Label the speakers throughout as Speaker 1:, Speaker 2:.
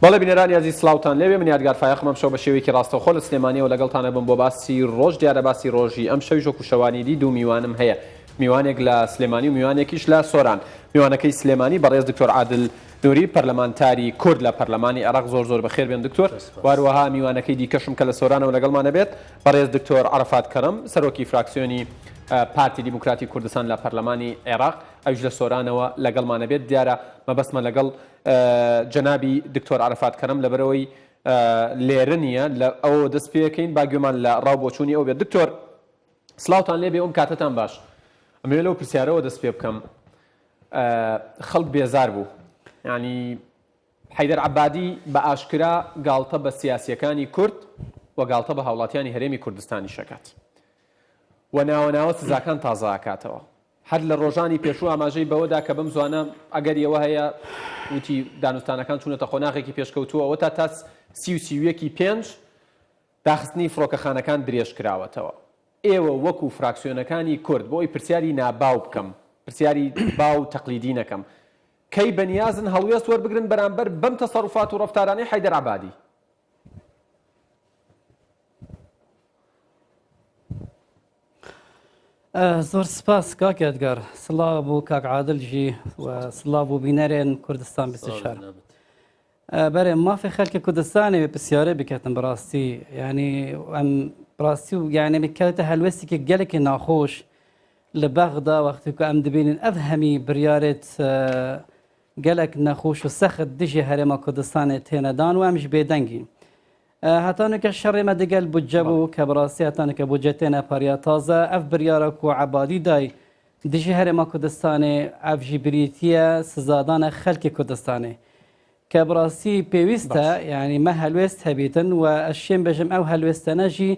Speaker 1: بەڵێ بینەرانی عزیز سڵاوتان لێوێ من یادگار فایقمەم شەو بە شێوەیەکی ڕاستەوخۆ لە سلێمانیەوە لەگەڵتانە بم بۆ باسی ڕۆژ دیارە باسی ڕۆژی ئەم شەوی ژۆک و شەوانیدی دوو میوانم هەیە میوانێک لە سلێمانی و میوانێکیش لە سۆران میوانەکەی سلێمانی بەڕێز دکتۆر عادل نووری پەرلەمانتاری کورد لە پەرلەمانی عێراق زۆر بەخێر بێن دکتۆر واروەها میوانەکەی دیکەشم کە لە سۆرانەوە لەگەڵمانە بێت بەڕێز دکتۆر عەرەفات کەرەم سەرۆکی فراکسیۆنی پارتی دیموکراتی کوردستان لە پەرلەمانی عێراق ئەوش لە سۆرانەوە لەگەڵمانە بێت دیارە مەبەستمە لەگەڵ جەنابی دکتۆر عەرەفات کەرەم لەبەرەوەی لێرە نییە لە ئەوە دەست پێەکەین با گوێمان لە ڕاوبۆچوونی ئەو بێت دکتۆر سڵاوتان لێبێ ئەوم کاتتان باش ئەمێ لەو پرسیارەوە دەست پێ بکەم خەڵک بێزار بوو ینی حەیدەر عەبادی بە ئاشکرا گاڵتە بە سیاسیەکانی کورد و گاڵتە بە هاوڵاتیانی هەرێمی کوردستانی شەکات و ناوەناوە سزاکان تازە ئاکاتەوە هەر لە ڕۆژانی پێشوو ئاماژەی بەوەدا کە بم زوانە ئەگەر ئێوە هەیە وتی دانوستانەکان چوونەتە خۆناغێکی پێشکەوتووەوە تا تا 35 داخستنی فڕۆکەخانەکان درێژ کراوەتەوە ئێوە وەکو فراکسیۆنەکانی کورد بۆی پرسیاری ناباو بکەم پرسیاری باو تەقلیدی نەکەم کەی بەنیازن هەڵوێست وەربگرن بەرامبەر بەم تەسەڕوفات و ڕەفتارانەی حەیدەر عەبادی
Speaker 2: زۆر سپاس کاک ئەدگار سڵاو بوو کاک عادڵژی و سڵاو بوو بینەرێن کوردستان 24 بەرێ مافی خەڵکی کوردستانی پرسیارە بکەتن بەڕاستی ینی ئەم ڕاستی و یعنی بکەوتە هەلوێستێکی گەلێکی ناخۆش لە بەغدا وەختی کە ئەم دەبینن ئەف هەمی بڕیارێت گەلێک نەخۆش و سەخت دژی هەرێمە کوردستانی تێنەدان و ئەمش بێدەنگی هەتانێکە شەڕێمە دەگەل بودجە بوو کە بەڕاستی هەتانێکە بودجە تێنە پاریا تازە ئەف بڕیارە و عەبادی دای دژی هەرێمە کوردستانی ئەفژی بریتیە سزادانە خەڵکی کوردستانی کە بڕاستی پێویستە یعنی مە هەلوێست هەبێتن و ئەشێن بێژم ئەو هەلوێستەنەژی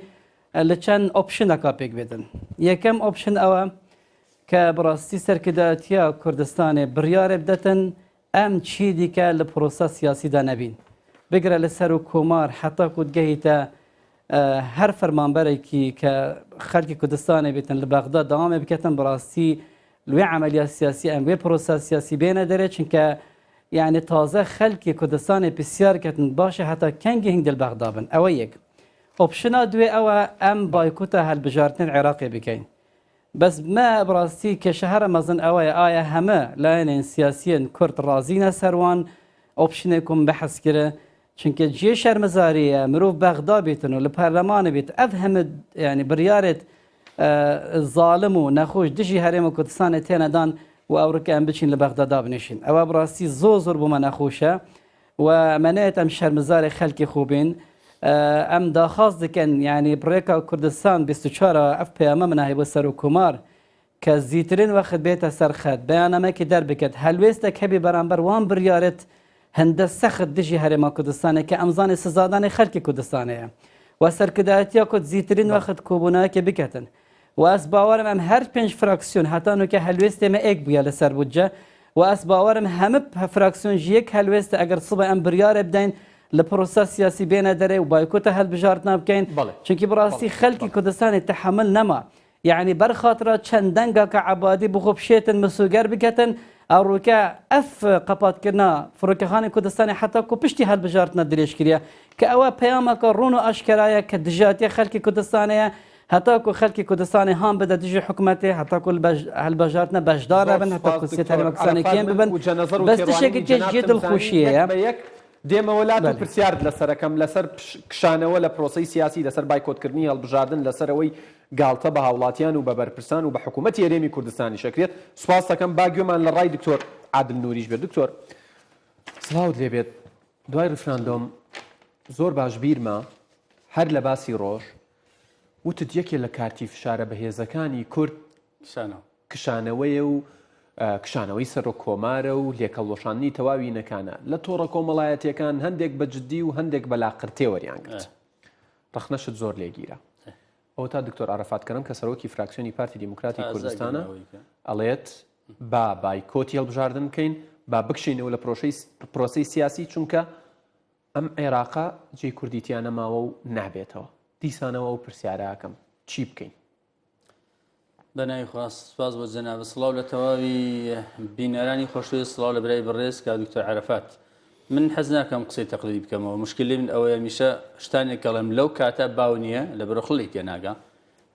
Speaker 2: لە چەند ئۆپشنەکە پێک بێتن یەکەم ئۆپشن ئەوە کە بڕاستی سەرکردایەتیە کوردستانی بڕیارێ بدەتن ئەم چی دیکە لە پرۆسە سیاسیدا نەبین بگرە لەسەر و کۆمار حتا کودگەیتە هەر فەرمانبەرێکی کە خەڵکی کوردستانی بێتن لە بەغدا دەوامێ بکەتن بڕاستی لێ عەمەلیە سیاسی ئەم وێ پرۆسە سیاسی بێنە دەرێت چونکە یعنی تازە خەڵکی کوردستانی پرسیار کردن باشە هەتا کەنگی هەنگ دڵ بەغدا بن ئەوە یەک ئۆپشنا دوێ ئەوە ئەم بایکوتە هەڵبژاردنی عێراقی بکەین بەس مە بڕاستی کێشەهەرە مەزن ئەوەیە ئایا هەمە لایەنێن سیاسیەن کورد ڕازینە سەروان ئۆپشنێکم بەحەس کرە چونکە جێ شەرمەزاریە مرۆڤ بەغدا بێتن و لە پەرلەمانە بێت ئەف هەمە ینی بڕیارێت زاڵم و نەخۆش دژی هەرێمە کوردستانی تێنەدان و ئەوڕکە ئەم بچین لە بەغدا بنێشین ئەوە بڕاستی زۆر بۆمە نەخۆشە و ئەمەنێت ئەم شەرمەزاری خەڵکی خوبین ئەم داخواست دەکەن ینی بڕێکە کوردستان 24 ئەف پەیامە مناهی بۆ سەر و کومار کە زیاترین وەخت بێتە سەرخەت بەیانەمەکی دەربکەت هەلوێستە کەبی بەرامبەر وان بڕیارێت هەندە سەخت دژی هەرێمە کوردستانی کە ئەمزانی سزادانی خەڵکی کوردستانەیە و سەرکردایەتیە کورد زیاترین وەخت کۆبوونەوەکی بکەتن و ئەس باوەرم ئەم هەر 5 فراکسیۆن هەتانوکە هەلوێستێمە ئێک بووە لەسەر بودجە و ئەس باوەرم هەمە فراکسیۆن یەک هەلوێستە ئەگەر سبە ئەم بڕیارە بدەین لە پرۆسە سیاسی بێنە دەرێ و بایکۆتە هەڵبژاردنا بکەین چونکی بڕاستی خەڵکی کوردستانی تەحمل نەما یعنی بەرخاترە چەند دەنگە کە عەبادی بخۆ بشێتن مسوگەر بکەتن ئەوڕووکە ئەف قەپاتکردنا فڕۆکەخانی کوردستانی حتا کو پشتی هەڵبژاردنە درێژ کردە کە ئەوە پەیامەکە ڕوون و ئاشکرایە کە دژاتیە خەڵکی کوردستانەیە هەتاکو خەڵکی کوردستانی هەم بدە دژی حکوومەتێ هەتاکو هەڵبژاردنە بەشدارە بن هەتاکو سێت هەرێمە کوردستانی کێن ببن بەس تشتێکی جێ دڵخۆشیەیە
Speaker 1: دێمەوەلات و پرسیارت لەسەرەکەم لەسەر کشانەوە لە پرۆسەی سیاسی لەسەر بایکۆتکردنی هەڵبژاردن لەسەرەوەی گاڵتە بە هاوڵاتیان و بە بەرپرسان و بە حکوومەتی هەرێمی کوردستانی شەکرێت سوپاس دەکەم با گوێمان لە ڕای دکتۆر عادل نووریش بێت دکتۆر سڵاوت لێبێت دوای ڕفراندۆم زۆر باش بیرمە هەر لە باسی ڕۆژ وتت یەکێ لە کارتی فشارە بەهێزەکانی کورد کشانەوەیە و کشانەوەی سەر و کۆمارە و لێکەڵۆشانی تەواوی نەکانە لە تۆڕە کۆمەڵایەتیەکان هەندێک بە جددی و هەندێک بەلاقرتێ وەریان گرت ڕەخنەشت زۆر لێگیرە ئەو تا دکتۆر عەرەفات کەرەم کە سەرۆکی فراکسیۆنی پارتی دیموکراتی کوردستانە ئەڵێت با بایکۆتی هەڵبژاردن بکەین با بکشینەوە لە پرۆسەی سیاسی چونکە ئەم عێراقا جێی کوردیتیانە ماوە و نابێتەوە دیسانەوە و پرسیارەکەم چی بکەین
Speaker 3: بەناوی خواست سپاس بۆ جەناب سڵاو لە تەواوی بینەرانی خۆشەویست سڵاو لە برای بەڕێز کە دکتۆر عەرەفات من حەز ناکەم قسەی تەقلیدی بکەمەوە مشکلی من ئەوەیە میشە شتانێک کەڵێم لەو کاتە باو نییە لە بەرە خڵی تێناگا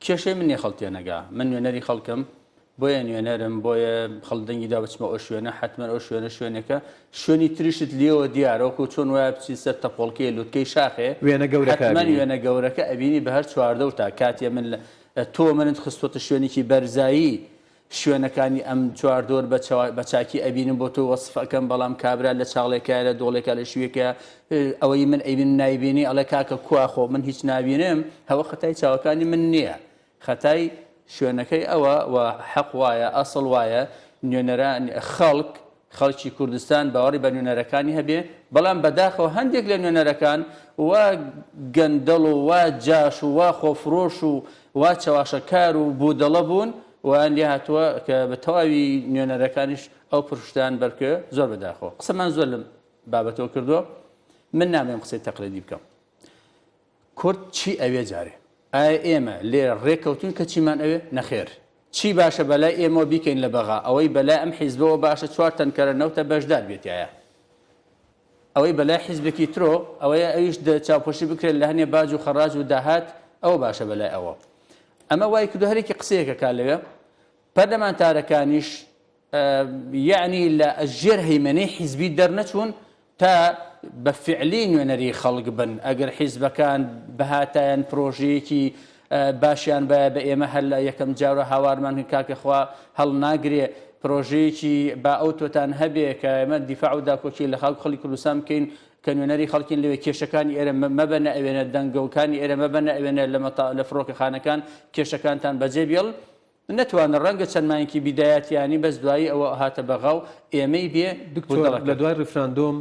Speaker 3: کێشەی من خەڵ تێنەگا من نوێنەری خەڵکم بۆیە نوێنەرم بۆیە خەڵدەنگیدا بچمە ئەو شوێنە حتمما ئەو شوێنەکە شوێنی تریشت لێەوە دیارەوەکو چۆن وایە بچی سەر تەپۆڵکەی لوتکەی شاخێ
Speaker 1: وێنە
Speaker 3: گەورەکە ئەبینی بە هەر چواردە و تا کاتێ من تۆ منت خستۆتە شوێنێکی بەرزایی شوێنەکانی ئەم چواردۆر بە چاکی ئەبینم بۆ تۆ وەسفەکەم بەڵام کابرا لە چاڵێکە لە دۆڵێکە لە شوێکە ئەوەی من ئەیبین نایبینی ئەڵێ کاکە کوواخۆ من هیچ نابینم هەوە خەتای چاوەکانی من نییە خەتای شوێنەکەی ئەوە و حەق وایە ئەسڵ وایە نوێنەران خەڵکی کوردستان باوەڕی بە نوێنەرەکانی هەبێ بەڵام بەداخەوە هەندێک لە نوێنەرەکان وا گەندەڵ و وا جاش و وا خۆفرۆش و وا چاواشەکار و بوودەڵە بوون وان لێ هاتووە کە بە تەواوی نوێنەرەکانیش ئەو پرشتیان بەرکە زۆر بەداخەوە قسەمان زۆر لەم بابەتەوە کردووە من نامێم قسەی تەقلیدی بکەم کورد چی ئەوێ جارێ ئایا ئێمە لێ ڕێکەوتون کە چیمان ئەوێ نەخێر چی باشە بەلای ئێمە بیکەین لە بەغا ئەوەی بەلای ئەم حیزبەوە باشە 4 تەنکەرە نەوتە بەشدار بێتایە ئەوەی بەلای حیزبێکی ترۆ ئەوەیە ئەویش چاوپۆشی بکرێت لە هەنێ باج و خەڕاج و داهات ئەوە باشە بەلای ئەوە ئەمە وای کردو هەرێکی قسەیەکە کا لەوێ پەرلەمانتارەکانیش یعنی لە ژێر هەیمەنەی حیزبی دەرنەچوون تا بە فعلی نوێنەری خەڵک بن ئەگەر حیزبەکان بەهاتایان پرۆژەیەکی باشیان بە ئێمە هەر لە یەکەم جارە هاوارمان کاکەخوا هەڵ ناگرێ پرۆژەیەکی با ئەو تۆتان هەبێ کە ئێمە دیفاع و داکۆکی لە خەڵکی کوردستان بکەین کە نوێنەری خەڵکین لەوێ کێشەکانی ئێرە مەبەنە ئەوێنە دەنگەوکانی ئێرە مەبەنە ئەوێنە لە فڕۆکەخانەکان کێشەکانتان بەجێ بێڵ نەتوانە ڕەنگە چەندمانێکی بیدایەتیانی بەس دوایی ئەوە هاتە بەغاو ئێمەی بێ
Speaker 1: لە دوای ڕیفراندۆم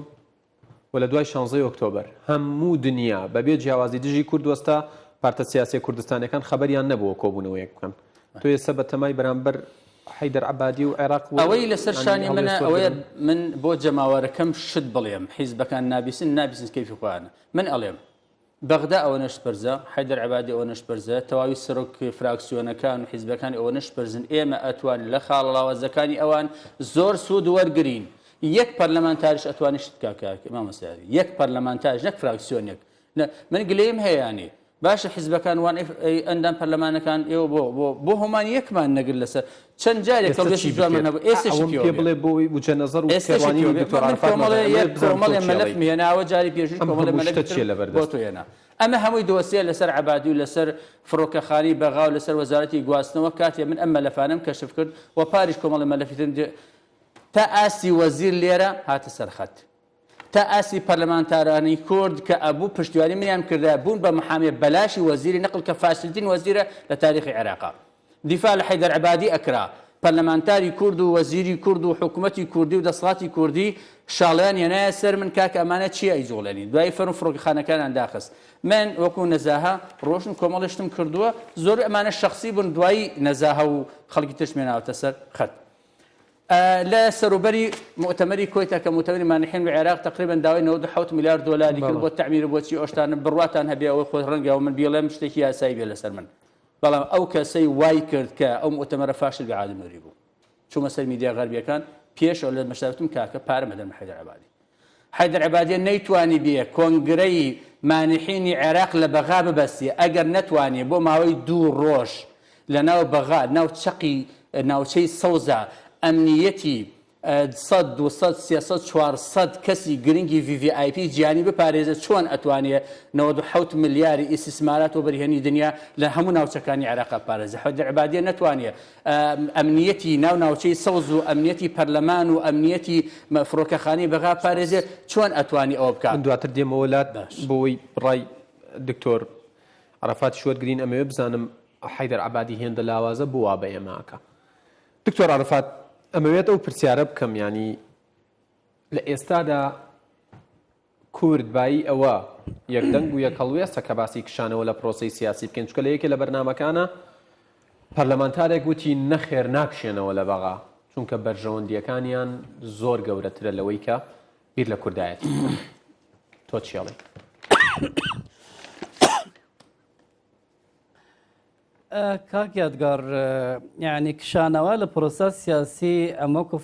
Speaker 1: و لە دوای 16 ئۆکتۆبەر هەموو دنیا بەبێ جیاوازی دژی کوردوەستا پارتە سیاسی کوردستانەکان خەبەریان نەبووە کۆبوونەوەیەک بکەن تۆ ێستا بە تەمای بەرامبەر حیدەر عەبادی و عێراق
Speaker 3: ئەوەی لەسەر شانی منە ئەوەیە من بۆ جەماوەرەکەم شت بڵێم حیزبەکان نابیسن کەیفی خۆیانە من ئەڵێم بەغدا ئەوە نەشپەرزە حیدەر عەبادی ئەوە نەشپەرزە تەواوی سەرۆک فراکسیۆنەکان و حیزبەکان ئەوە نەشپەرزن ئێمە ئەتوانین لە خاڵەڵاوەزەکانی ئەوان زۆر سوود وەرگرین یەک پەرلەمانتاریش ئەتوانی شت کاکە مامەسیاری یەک پەرلەمانتاریش نەک فراکسیۆنێک من گلەیم هەیەیانی باشە حیزبەکان وان ئەندام پەرلەمانەکان ئێوە بۆ هەمان یەکمان نەگر لەسەر چەند جارێک کەڵێکی جوانمان هەبوو ئێستاشی
Speaker 1: پێ بڵێ بۆی بوجە نەزەر و کێوانی
Speaker 3: کۆمەڵێ مەلەف هێناوە جاری پێشووی کۆمەڵێ مەلەف بۆ تۆ هێنا ئەمە هەمووی دۆسیە لەسەر عەبادی و لەسەر فڕۆکەخانی بەغا و لەسەر وەزارەتی گواستنەوە کاتێ من ئەم مەلەفانم کەشف کرد و پاریش کۆمەڵێ مەلەفیتن تا ئاسی وەزیر لێرە هاتە سەرخەت تا ئاسی پەرلەمانتارانی کورد کە ئەبوو پشتیوانی منیان کردا بوون بە محامێ بەلاشی وەزیری نەقل کە فاشلترین وەزیرە لە تاریخی عێراقا دیفاع لە حیدەر عەبادی ئەکرا پەرلەمانتاری کورد و وەزیری کورد و حکوومەتی کوردی و دەسەڵاتی کوردی شاڵیان هێنایە سەر من کاکە ئەمانە چی ئەیجوڵێنی دوای فەرم فڕۆکەخانەکانیان داخست من وەکو نەزاها ڕۆژن کۆمەڵشتم کردووە زۆر ئەمانە شەخصی بوون دوایی نەزاها و خەڵکی تشمێناوەتە سەر خەت لە سەروبەری مؤتەمەری کۆیتا کە مؤتەمەری مانحین و عێراق تقریبا داوای 97 میلیارد دۆلاری کرد بۆ تعمیر بۆچی ئۆشتانە بڕواتان هەبێ ئەوەی خۆی ڕەنگەوە من بیڵێم شتێکی یاسایی بێ لەسەر من بەڵام ئەو کەسەی وای کرد کە ئەو مؤتەمەرە فاشل بێعادل نووری بوو چوومە سەر میدیا غەربیەکان پێش ئەو لە مەشارەتم کاکە پارە مەدەن حیدەر عەبادی حیدەر عەبادی نەیتوانی بێ کۆنگرەی مانحینی عێراق لە بەغا ببەستی ئەگەر نەتوانێ بۆ ماوەی 2 ڕۆژ لە ناو بەغا ناو چەقی ناوچەی سەوزە ئەمنیەتی 100 200 300 400 کەسی گرنگی VVIP گیانی بپارێزە چۆن ئەتوانێت 97 ملیاری ئیسیسمارات و بەریهێنی دنیا لە هەموو ناوچەکانی عێراق پارێزە حیدەر عەبادی نەتوانێت ئەمنیەتی ناوچەی سەوز و ئەمنیەتی پەرلەمان و ئەمنیەتی فڕۆکەخانەی بەغا پارێزێ چۆن ئەتوانی ئەوە بکات
Speaker 1: من دواتر دێمە وڵات بۆی ڕای دکتۆر عەرەفات شوەرگرین ئەمەوێ بزانم حیدەر عەبادی هێندە لاوازە بووە بە ئێمەکە دکتۆر عەرەفات ئەمەوێت ئەو پرسیارە بکەم ینی لە ئێستادا کوردبایی ئەوە یەکدەنگ و یەکەڵوێستە کە باسی کشانەوە لە پرۆسەی سیاسی بکەین چکە لە یەکێ لە بەرنامەکانە پەرلەمانتارێک وتی نەخێر ناکشێنەوە لە بەغا چونکە بەرژەوەندیەکانیان زۆر گەورەترە لەوەی کە بیر لە کوردایەتی تۆ چیاڵی
Speaker 2: کاک یادگار یعنی کشانەوە لە پرۆسە سیاسی ئەم وەکو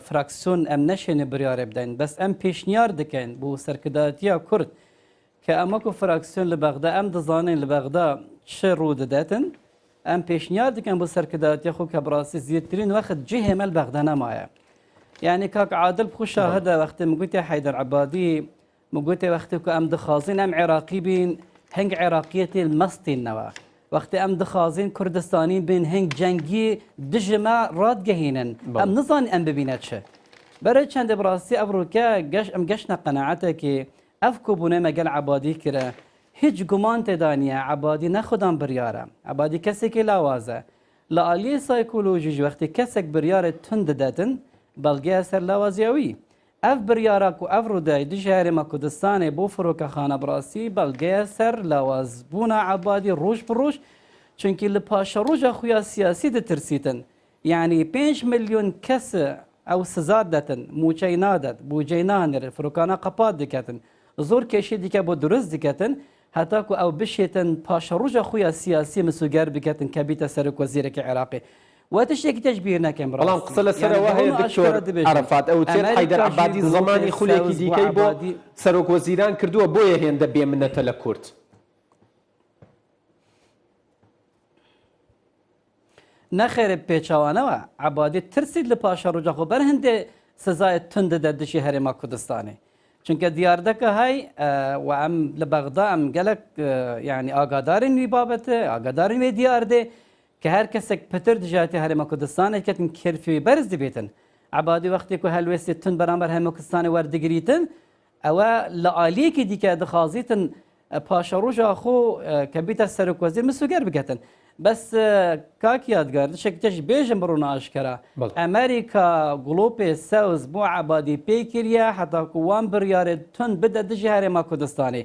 Speaker 2: فراکسیۆن ئەم نەشێنێ بریارێ بدەین بەس ئەم پێشنیار دەکەین بۆ سەرکردایەتیە کورد کە ئەم وەکو فراکسیۆن لە بەغدا ئەم دەزانین لە بەغدا چ ڕوو دەداتن ئەم پێشنیار دەکەن بۆ سەرکردایەتیە خۆ کە بڕاستی زیاترین وەخت جێهێمە لە بەغدا نەمایە یعنی کاک عادل بخۆ شاهدە وەختێ مگوتێ حەیدەر عەبادی مگوتێ وەختێ کە ئەم دەخوازین ئەم عێراقی بین هەنگ عێراقیەتی مەستینەوە وەختێ ئەم دەخوازین کوردستانی بین هەنگ جەنگی دژمە ڕادگەهێنن ئەم نزانین ئەم ببینە چه بەرە چەندە بڕاستی ئەڤڕۆکە ئەم گەشتە قەنەعەتێکی ئەف کۆبوونەی مەگەل عەبادی کرە هیچ گومان تێدا نییە عەبادی نەخودان بریارە عەبادی کەسێکی لاوازە لە ئالیە سایکۆلۆژیش وەختی کەسێک بریارێ تون دەدەتن بەڵگەیە سەر لاوازیاوی ئەف بریارە و ئەف ڕوودای دژی هەرێمە کوردستانی بۆ فڕۆکەخانە بڕاستی بەڵگەیە سەر لاوازبوونە عەبادی ڕۆژ بڕۆژ چونکی لە پاشە ڕۆژە خویا سیاسی دەترسیتن یعنی 5 ملیۆن کەس ئەو سزار دەتن موچەی نادەت بوجەی نانێت فرۆکانە قەپات دەکەتن زۆر کێشی دیکە بۆ دروست دەکەتن هەتاکو ئەو بشێتن پاشە ڕۆژە خویا سیاسی مسوگەر بکەتن کە بیتە سەرک وەزیرێکی عێراقی وتشتێکی تەشبیر نەکەم
Speaker 1: بەڵام قسە لەسەرەوە هەیە دکتۆر عەرەفات ئەو تێن حەیدەر عەبادی زمانی خولێکی دیکەی بۆ سەرۆک وەزیران کردووە بۆیە هێندە بێمنەتە لە کورد
Speaker 2: نەخێرە پێچاوانەوە عەبادی ترسید لە پاشە ڕۆژە خۆ بەر هەندێ سزای تند دەدە دژی هەرێما کوردستانی چونکە دیاردەکە هەی و ئەم لە بەغدا ئەم گەلک یعنی ئاگادارین وی بابەتە ئاگادارین وێ دیاردێ کە هەر کەسێک پتر دژاتی هەرێمە کوردستانێکەتن کێرفی بەرز دەبێتن عەبادی وەختێک و هەلوێستی تون بەرامبەر هەرێمە کوردستانی وەردەگریتن ئەوە لە ئالیەکی دیکە دەخوازیتن پاشە ڕۆژە خۆ کە بیتە سەرۆک وەزیر مسوگەر بکەتن بەس کاک یادگار شێکتەش بێژم بڕۆنە ئاشکرا ئەمریکا گڵۆپێ سەوز بۆ عەبادی پێی کردە هەتاکو وان بڕیارێت تون بدە دژی هەرێما کوردستانی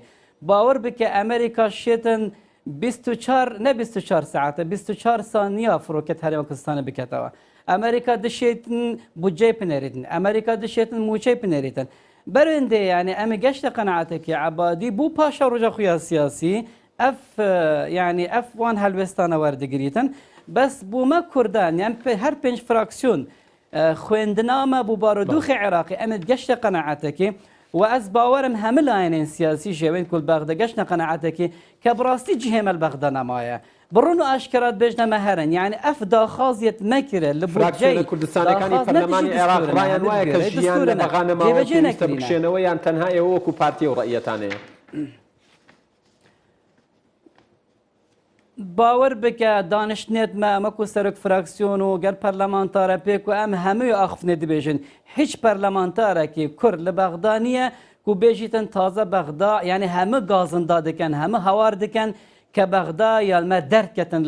Speaker 2: باوەڕ بکە ئەمریکا شێتن 24 نه 24 ساعته 24 ثانیه فروکت هەرێمە کوردستانی بکەتەوە ئەمریکا دشێتن بودجەی پنێریتن ئەمریکا دشێتن موچەی پنێریتن بەرەندێ یعنی ئەمە گەشتە قەنەعەتێکی عەبادی بوو پاشە ڕۆژە خویا سیاسی ئەف یعنی ئەف وان هەلوێستانە وەردەگریتن بەس بوومە کوردان یان هەر 5 فراکسیۆن خوێندنامە بوو بارودۆخی عێراقی ئەمە گەشتە قەنەعەتێکی و ئەس باوەرم هەموو لایەنێن سیاسی ژێوەی کولبەغدە گەشتە قەنەعەتێکی کە بڕاستی جیهێمە بەغدە نەمایە بڕون و ئاشکرات بێژنەمە هەرن یعنی ئەف داخوازیت مەکرێ لە
Speaker 1: بودجەی کوردستانەکانی پەرلەمانی عێراق ڕایان وایە کە ژیان لە بەغانەماوە پێویستە بکشێنەوە یان تەنها ئێوە وەکو پارتی و ڕەئیەتانەیە
Speaker 2: باوەڕ بکە دانیشتنێتمە ئەمەکو سەرک فراکسیۆن و گەر پەرلەمانتارە پێک و ئەم هەمووی ئاخفنێ دەبێژن هیچ پەرلەمانتارێکی کورد لە بەغدا نییە و بێژیتن تازە بەغدا یعنی هەموو گازندا دەکەن هەموو هەوار دەکەن کە بەغدا یالمە دەرکەتن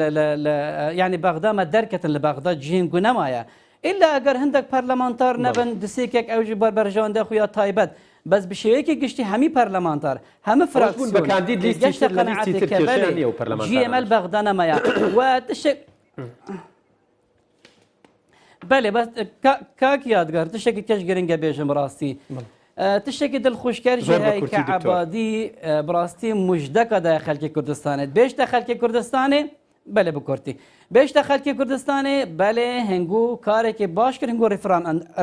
Speaker 2: یعنی بەغدامە دەرکەتن لە بەغدا جینگو نەمایە ئللا ئەگەر هەندێک پەرلەمانتار نەبن دسێکێک ئەوژی بەربەرژەوەندە خویا تایبەت بەس بشێوەیەکی گشتی هەمی پەرلەمانتار هەموو فراکسیۆن
Speaker 1: بەکاندید لیستی ترکێشانی و پەرلەمانتار
Speaker 2: جیێمەل بەغدا نەمایە و تشێک بەێ بەس کاک یادگار تشتێکی کەش گرنگە بێژم ڕاستی تشتێکی دڵخۆشکەرژی هەیە کە عەبادی بڕاستی موژدەکەدای خەڵکی کوردستانێت بێشتە خەڵکی کوردستانی بەێ بکورتی بێشتە خەڵکی کوردستانی بەێ هەنگوو کارێکی باش کرد هەنگوو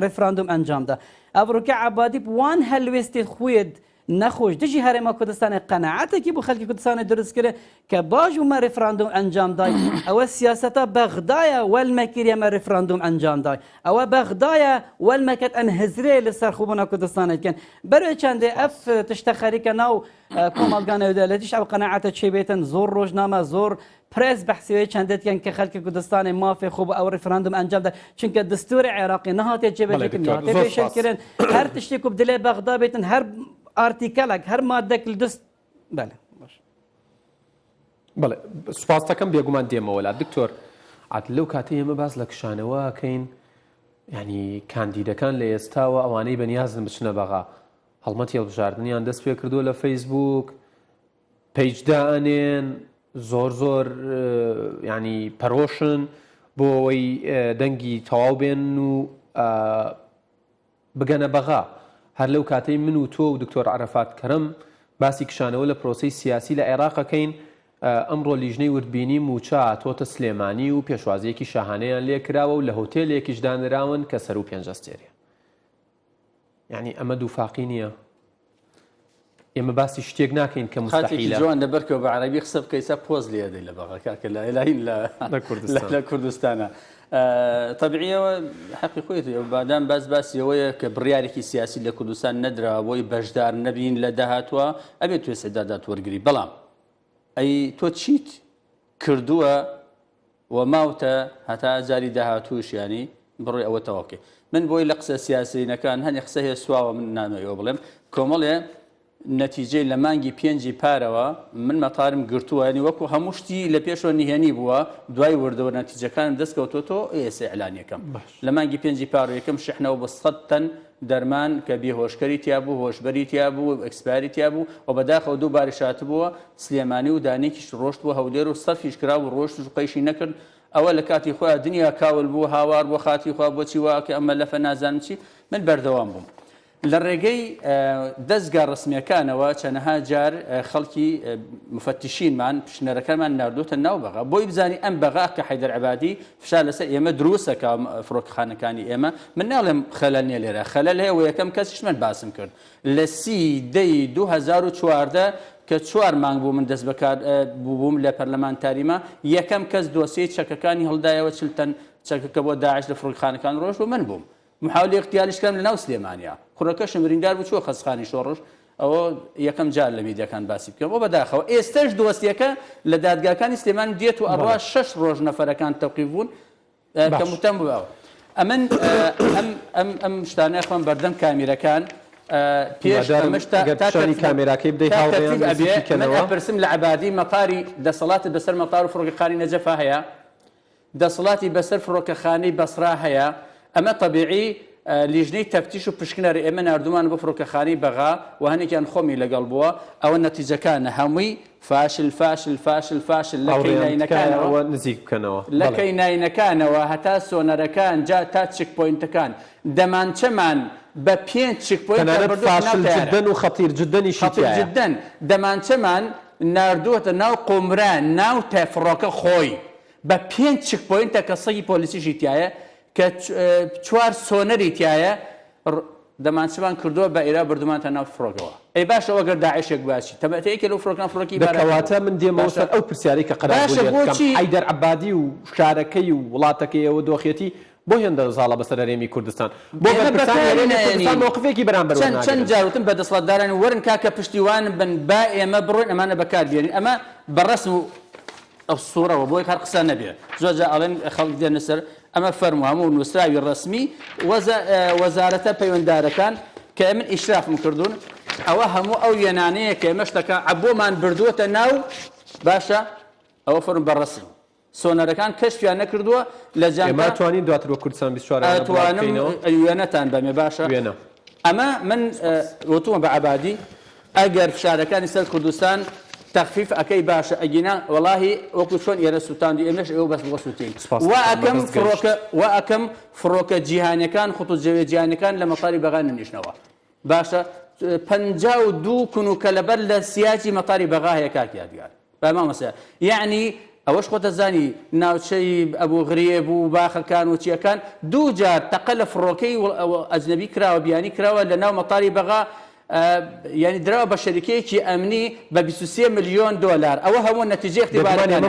Speaker 2: ڕێفراندوم ئەنجامدا ئەڤڕۆکە عەبادی وان هەلوێستی خوێت نەخۆش دژی هەرێمە کوردستانی قەنەعەتێکی بۆ خەڵکی کوردستانی دروست کرد کە باش ومە ڕێفراندوم ئەنجامدای ئەوە سیاسەتە بەغدایە وەلمەکیریەمە ڕێفراندوم ئەنجامدای ئەوە بەغدایە وەلمەکەت ئەن هزرێ لەسەر خوبوونا کوردستانێکن بەرێ چەندێ ئەف تشتە خەریکە ناو کۆمەڵگانەوەدا لەتیش ئەو قەنەعەتە چێ بێتن زۆر ڕۆژنامە زۆر پرس بەحسیوەی چەندێتیان کە خەڵکی کوردستانی مافی خوب ئەو ڕێفراندوم ئەنجامدا چونکە دستوری عێراقی نەهاتێ جێبەجێکردن پێشکردن هەر تشتێک و بدلێ بەغدا بێتن هەر ئارتیکەلێک هەر مادەک لە دەست بەێ
Speaker 1: بەڵێ سوپاس دەکەم بێگومان دێمەوە لا دکتۆر عاد لەو کاتە ئێمە باس لە کشانەوەکەین ینی کاندیدەکان لە ئێستاوە ئەوانەی بەنیازن بچنە بەغا هەڵمەتی هەڵبژاردنیان دەست پێ کردووە لە فەیسبوک پەیجدا ئەنێن زۆر زۆر ینی پەرۆشن بۆ ئەوەی دەنگی تەواو بێن و بگەنە بەغا هەر لەو کاتەی من و تۆ و دکتۆر عەرەفات کەرەم باسی کشانەوە لە پرۆسەی سیاسی لە عێراقەکەین ئەمڕۆ لیژنەی وردبینی موچە تۆتە سلێمانی و پێشوازیەکی شاهانەیان لێ کراوە و لە هۆتێلێکیش دانراون کە سەر و پێنجەستێرێ. یعنی ئەمە دووفاقی نییە. ئێمە باسی شتێک ناکەین کە مستحیلە.
Speaker 3: جوان لەبەرکەوە بە عەرەبی قسە بکەیسا پۆز لێ دەی لە بەغاکە لە کوردستانە. طبیعیەوە حەقی خۆیت بادام باسی ئەوەیە کە بڕیارێکی سیاسی لە کوردستان نەدرا بۆی بەشدار نەبین لە داهاتوە ئەبێت توێ سەدادات وەرگری. بەڵام ئەی تۆ چیت کردووە و ماوتە هەتا جاری داهاتووش ینی بڕێ ئەوە تەواوکێ. من بۆی لە قسە سیاسینەکان هەنێ قسە هەیە سواوە من نامەوە بڵێم کۆمەڵێ نەتیجەی لە مانگی 5 پارەوە من مەتارم گرتووە ینی وەکو هەموو شتی لە پێشەوە نیهێنی بووە دوای وردەوە نەتیجەکانم دەستکەوتۆ ئێستا ئەعلان یەکەم لە مانگی 5 پار یەکەم شحنەوە بە 100 تەن دەرمان کە بێهۆشکەری تیا بوو هۆشبەری تیا بوو ئەکسپاری تیا بوو و بەداخەوە دوو باری شاتبووە سلێمانی و دانێکیش ڕۆشت بوو هەولێر و سەرفیش کرا و ڕۆشت و قەیشی نەکرد ئەوە لە کاتی خۆیان دنیا کاول بوو هاوار بۆ خاتی خوا بۆچی واکە ئەمە لەفە نازانم چی من بەردەوام بووم. لە ڕێگەی دەستگا ڕسمیەکانەوە چەندەها جار خەڵکی مفتشینمان پیشنەرەکەمان ناردوتە ناو بەغا بۆی بزانی ئەم بەغا کە حەیدەر عەبادی فشار لەسەر ئێمە دروستەکە فڕۆکەخانەکانی ئێمە من ناڵێم خەلەل نیە لێرە خەلەل هەیە و یەکەم کەسیش من باسم کرد لە 30 2014 کە 4 مانگ بوو من دەست بەکار بووم لە پەرلەمانتاریمە یەکەم کەس دۆسیەی چەکەکانی هەڵدایەوە چلتەن چەکەکە بۆ داعش لە فڕۆکەخانەکان ڕۆژ و من بووم. محاولی اختیاریشکەم لە ناو سلێمانیا کوڕەکەشم بریندار بوو چوە خەسخانی شۆڕش ئەوە یەکەم جار لە میدیەکان باسی بکەم بۆ بەداخەوە ئێستش دۆستیەکە لە دادگاکانی سلێمان دێت و ئەڕوا 6 ڕۆژ نەفەرەکان تەوقیف بوون کە متهم بووەوە. ئەمن ئەم شتانە خۆم بەردەم کامیرەکان پێش
Speaker 1: ئەمەشتانی کامێراکەی بدەیت هاوڕێیان
Speaker 3: پرسم لە عەبادی مەتاری دەسەڵاتی بەسەر مەتار و فڕۆکەخانەی نەجەفا هەیە دەسەڵاتی بەسەر فڕۆکەخانەی بەسرا هەیە ئەمە طبیعی لیژنەی تەفتیش و پشکنەری ئێمە نردومان بۆ فڕۆکەخانەی بەغا و هەنێکیان خۆمی لەگەڵ بووە ئەوە نەتیجەکانە هەمووی فاشل لە کەیناینەکانەوە
Speaker 1: نزیک بکەنەوە
Speaker 3: لە کەیناینەکانەوە هەتا سۆنەرەکان جا تا چک پۆینتەکان دەمانچەمان بە 5 چک پۆینت
Speaker 1: جدەن و خەتیر جدەنیشیدەن
Speaker 3: دەمانچەمان نردووەتە ناو قۆمران ناو تەفڕۆکە خۆی بە 5 چک پۆینتە کە سەگی پۆلیسیشی تایە کە 4 سۆنەری تایە دەمانچەمان کردووە بە ئێرا بردومانتە ناو فڕۆکەوە ئەی باشە ئەگەر داعشێک باسی تەمەتەیەکە لەو فڕۆکەی
Speaker 1: دەکەواتە من دێمەوە سەر ئەو پرسیاری کە قەرار بوو حەیدەر عەبادی و شارەکەی و وڵاتەکەی ئەوە دۆخێتی بۆ هێندە ساڵە بەسەر هەرێمی کوردستان بۆ موقفێکی بەرامبەر
Speaker 3: چەند جاروتم بەدەسەڵاتدارانی وەرن کاکە پشتیوان بن با ئێمە بڕۆین ئەمانە بەکاربێنین ئەمە بەڕەسم و ئەسوورەوە بۆی هەر قسە نەبێ زۆر جا ئەڵێن خەڵک دێنە سەر ئەمە فەرموو هەموو نووسراوی ڕسمی وەزارەتە پەیوەنددارەکان کە من ئیشرافم کردوون ئەوە هەموو ئەو یەنانەیە کە ئێمەشتەکە عەبۆمان بردووەتە ناو باشە ئەوە فەرم بەڕسم سۆنەرەکان کەشفیان نەکردووە لە
Speaker 1: جامعە توانین دواتر بۆ کوردستان 24
Speaker 3: توانم وێنەتان بەمێ باشە ئەمە من وتووە بە عەبادی ئەگەر فشارەکانی سەر کوردستان تخفيف أكيد باشا أجينا والله وقت شون يا رسولتان دي إمش أو بس بوسوتين وأكم فروك جهاني كان خطوط جهاني كان لما طاري بغانا نشنوا باشا بنجاو دو كنو كلبر لسياجي مطاري بغاها كاك يا ديال فما مسا يعني أوش خط الزاني ناوتشي أبو غريب وباخر كان وتشي كان دو جار تقل فروكي وأجنبي كراو بياني كراو لنا مطاري بغا يعني دراوە بە شەریکەیەکی ئەمنی بە 23 ملیۆن دۆلار ئەوە هەموو نەتیجەی اختیبارەکانە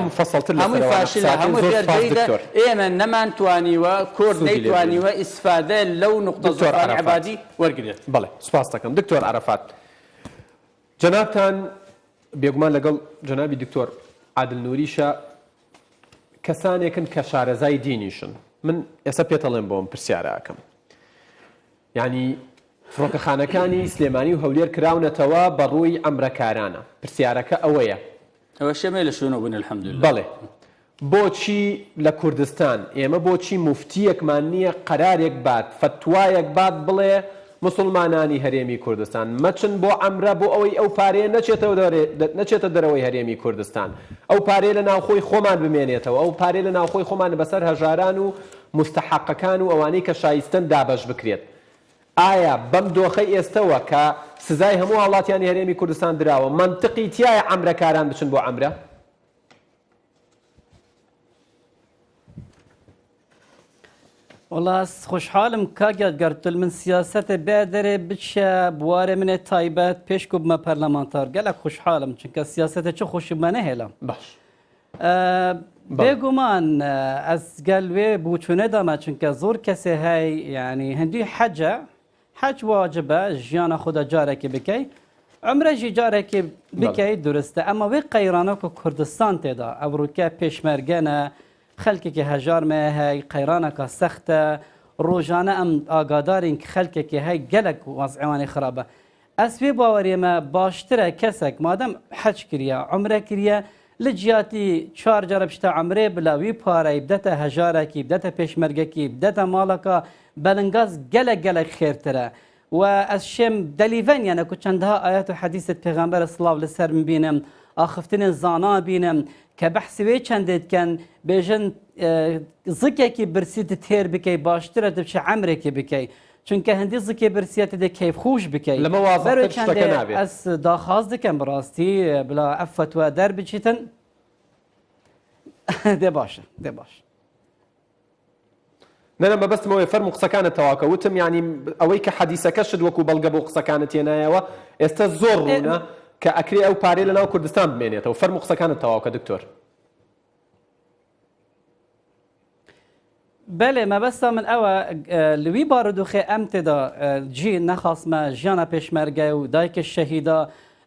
Speaker 3: هەمووی فاشلە هەمووی فێرجەیدە ئێمە نەمانتوانیوە کورد نەیتوانیوە ئیسفادە لەو نقطە زۆرانی عەبادی وەرگرێت.
Speaker 1: بەڵێ سوپاس دەکەم دکتۆر عەرەفات جەنابتان بێگومان لەگەڵ جەنابی دکتۆر عادل نووریشە کەسانێکن کە شارەزای دینیشن من ئێستا پێتەڵێم بۆم پرسیارە ئەکەم یعنی فڕۆکەخانەکانی سلێمانی و هەولێر کراونەتەوە بەڕووی ئەمرەکارانە پرسیارەکە ئەوەیە
Speaker 3: ئەوە شەمێ لە شوێنە بوون الحەمدولله
Speaker 1: بەڵێ بۆچی لە کوردستان ئێمە بۆچی موفتیەکمان نییە قەرارێک بات فتوایەک بات بڵێ مسلمانانی هەرێمی کوردستان مەچن بۆ ئەمرە بۆ ئەوەی ئەو پارەیە نەچێتە دەرەوەی هەرێمی کوردستان ئەو پارەیە لە ناوخۆی خۆمان بمێنێتەوە ئەو پارەیە لە ناوخۆی خۆمان بەسەر هەژاران و مستحقەکان و ئەوانەی کە شایستن دابەش بکرێت ئایا بەم دۆخەی ئێستەوە کە سزای هەموو وڵاتیانی هەرێمی کوردستان دراوە منطقی تایە ئەمرەکاران بچن بۆ ئەمرە
Speaker 2: والله خوشحالم کاگیاد گرتل من سیاست بدره بچه بواره من تایبت پیش کوب ما پارلمانتار گلک خوشحالم چونکه سیاست چه خوش منه هلم
Speaker 1: باش
Speaker 2: بێگومان ئەس گەلوێ بووچونە دەما چونکە زۆر کەسێ هەی ینی هەندوی حەج واجبە ژیانە خودە جارێکی بکەی عمرەژی جارێکی بکەی درستە ئەمە وێ قەیرانەکە کوردستان تێدا ئەوروکە پێشمەرگەنە خەلکێکی هەژارمە هەی قەیرانەکە سەختە ڕۆژانە ئەم ئاگادارین کە خەلکێکی هەی گەلک وەزعیوانی خراپە ئەس وێ باوەریێمە باشترە کەسێک مادەم حەج کریە عمرە کریە لە جیاتی 4 جارە پشتە عمرێ بلاوی پارەی بدەتە هەژارێکی بدەتە پێشمەرگەکی بدەتە ماڵەکە بەلنگاز gelek خێرترە و ئەس شێم دەلیڤەن یانە کو چەندها ئاەت و حەدیثت پێغەمبەرە سڵاو لەسەر ببینم ئاخفتنên زانا بینم کە بەحسی وێ چەندێتکەن بێژن زکێکی برسیت تێر بکەی باشترە دەبچە عەمرێکی بکەی چونکە هەندی زکێ برسیەتە دێ کەیف خوش بکەی
Speaker 1: لەمە وازەتر شتەکە نابێت
Speaker 2: ئەس داخواز دەکەم بڕاستی بلا ئەف فتوە دەربچیتن دێ باشە دێ باش
Speaker 1: نەنە بەبەستمەوەی فەرمو قسەکانت تەواکە وتم ینی ئەوەی کە حەدیسەکەشت وەکو بەڵگە بۆ قسەکانت تێنایەوە ئێستا زۆر ڕوونە کە ئەکرێ ئەو پارەی لەناو کوردستان بمێنێتەوە فەرمو قسەکانت تەواوکە دکتۆر
Speaker 2: بەێ مەبەستا من ئەوە لوی بارودۆخێ ئەم تێدا جی نەخاسمە ژیانە پێشمەرگە و دایکە شەهیدا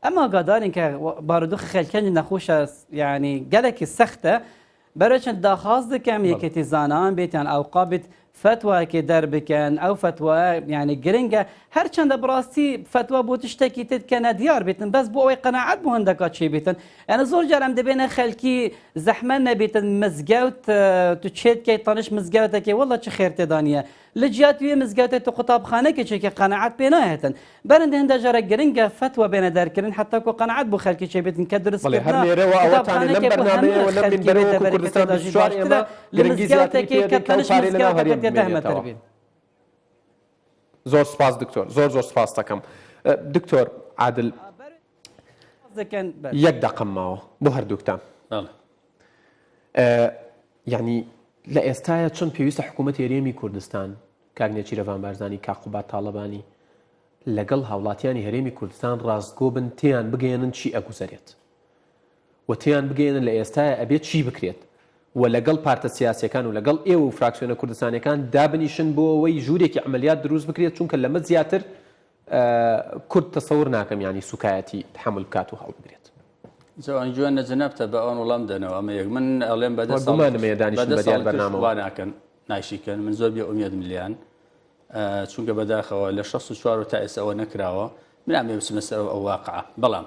Speaker 2: ئەمە گادارین کە بارودۆخ خەلکەنی نەخۆشە ینی گەلێکی سەختە بەرەچەند داخواز دەکەم یەکێتی زانان بێتیان ئەوقا بێت فتوایەکی دەربکەن ئەو فتوە ینی گرنگە هەرچەندە بڕاستی فتوە بۆ تشتێکی تێتکەنە دیار بێتن بەس بۆ ئەوەی قەناعەت بۆ هەندەکە چێ بێتن ئەنە زۆر جارم دەبێنە خەلکی زەحمە نەبێتن مزگەوت تو چێتکەی تەنش مزگەوتەکەی وەڵە چ خێر تێدانە لە جیات وێ مزگەوتێت تو قوتابخانەیەکی چێکە قەناعەت پێ نایەتن بەرەندە هەندە جارە گرنگە فتوە بێنە دەرکردن حتا کو قەناعەت بۆ خەلکی چێ بێتن کە درست
Speaker 1: زۆر سپاس دکتۆر زۆر سپاس دەکەم دکتۆر عادل یەک دەقەم ماوە بۆ هەردووکتان یعنی لە ئێستاە چۆن پێویستە حکوومەت هێرێمی کوردستان کاگنێکی رەوان بارزانی کاقوبات تاڵەبانی لەگەڵ هاوڵاتیانی هەرێمی کوردستان ڕاستگۆ بن تیان بگەێنن چی ئەگوزارێت و تیان بگەێنن لە ئێستاە ئەبێت چی بکرێت و لەگەڵ پارتە سیاسیەکان و لەگەڵ ئێوە و فراکسیۆنە کوردستانەکان دابنیشن بۆ ئەوەی ژوورێکی عملیات دروست بکرێت چونکە لەمە زیاتر کورد تەسەور ناکەم ینی سوکایەتی تحمل بکات و هەڵ بگرێت
Speaker 3: جوان جوان نەجەنەبتە بە ئەوان وەڵام دەنەوە ئەمە یەک من ئەڵێم بەدەستان نایشیکەن من زۆر بێ ئومێد ملیان چونکە بەداخەوە لە 64 تا ئێستا ئەوە نەکراوە من ئەمێ بچمە سەر ئەو واقعە بەڵام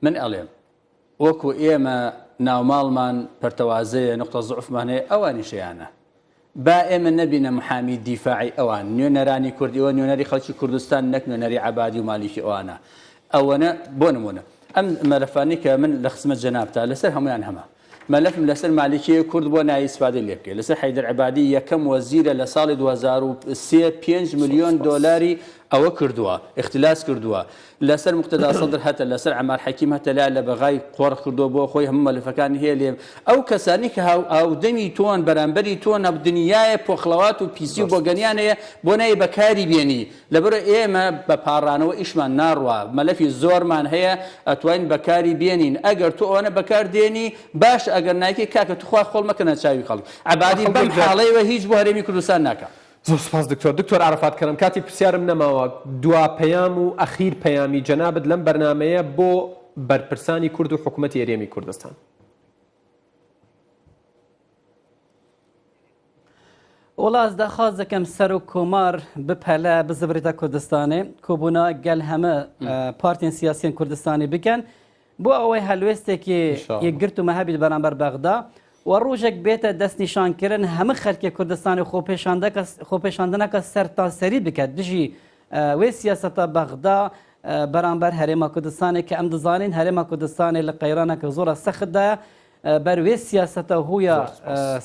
Speaker 3: من ئەڵێم وەکو ئێمە ناوماڵمان پەرتەوازەیە نقطە زعفمان هەیە ئەوانیشیانە با ئێمە نەبینە محامی دیفاعی ئەوان نوێنەرانی کوردیەوە نوێنەری خەڵکی کوردستان نەک نوێنەری عەبادی و مالیکی ئەوانە ئەوەنە بۆ نمونە ئەم مەلەفانی کە من لە خزمەت جەنابتا لەسەر هەمویان هەمە مەلەفم لەسەر مالیکی کورد بۆ نای ئیسفادە لێ بکەیت لەسەر حەیدەر عەبادی یەکەم وەزیرە لە ساڵی 2003 5 ملیۆن دۆلاری ئەوە کردووە اختلاس کردووە لەسەر مقتدا سەدر هەتە لەسەر عەمار حەکیم هەتە لە بەغای قۆڕ کردووە بۆ خۆی هەموو مەلەفەکانی هەیە لێ ئەو کەسانی کە ئاودەمی تۆن بەرامبەری تۆن دنیایە پۆخڵەوات و پیسی و بۆ گەنیانەیە بۆ نای بەکاری بێنی لەبەرە ئێمە بە پاڕانەوە ئیشمان ناڕوە مەلەفی زۆرمان هەیە ئەتوانین بەکاری بێنین ئەگەر تۆ ئەوانە بەکار دێنی باش ئەگەر نایکی کاکە توخوا خۆڵ مەکەنە چاوی خەڵک عەبادی بەم حاڵەیەوە هیچ بۆ هەرێمی کوردستان ناکە
Speaker 1: زۆر سپاس دکتۆر عەرەفات کەرەم کاتی پرسیارم نەماوە دوا پەیام و ئەخیر پەیامی جەنابەت لەم بەرنامەیە بۆ بەرپرسانی کورد و حکوومەتی هەرێمی کوردستان
Speaker 2: وڵاز داخواز دەکەم سەر و کۆمار بپەلە بزبرێتە کوردستانê کۆبوونا گەل هەمە پارتین سیاسیین کوردستانی بکەن بۆ ئەوەی هەلوێستێکی یەکگرت و مەهەبیت بەرامبەر بەغدا و ڕۆژێک بێتە دەستنیشانکردن هەموو خەلکی کوردستانی خۆپێشاندنەکە سەرتاسەری بکات دژی وێ سیاسەتە بەغدا بەرامبەر هەرێما کوردستانی کە ئەم دەزانین هەرێما کوردستانی لە قەیرانەکە زۆرە سەختدایە بەر وێ سیاسەتە هویە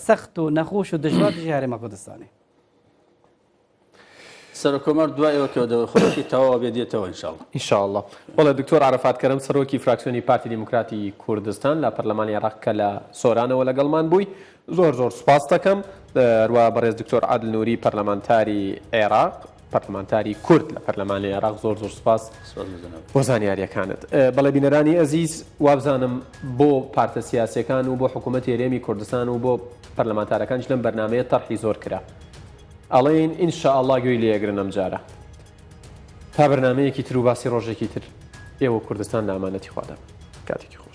Speaker 2: سەخت و نەخۆش و دژوار دژی هەرێما کوردستانی
Speaker 3: سەرۆکۆمەر دوایەوە کەوتەوە خۆشی تەواوە بێتەوە ئینشاڵڵا.
Speaker 1: ئینشاءالله. بەڵێ دکتۆر عرفاتکەرم سەرۆکی فراکسیۆنی پارتی دیموکراتی کوردستان لە پەرلەمانی عێراق کە لە سۆرانەوە لەگەڵمان بووی زۆر سوپاس دەکەم. هەروە بەڕێز دکتۆر عادل نووری پەرلەمانتاری عێراق پەرلەمانتاری کورد لە پەرلەمانی عێراق زۆر سوپاس بۆ زانیاریەکانت. بەڵێ بینەرانی ئەزیز وابزانم بۆ پارتە سیاسیەکان و بۆ حکوومەتی هێرێمی کوردستان و بۆ پەرلەمانتارەکانش لەم بەرنامەیە تەرحی زۆر کرا. ئەڵێن ئینشاءالله گوێی لێگرن ئەم جارە تا بەرنامەیەکی تر و باسی ڕۆژێکی تر ئێوە کوردستان لە ئامانەتی خوادا کاتێکی خۆش.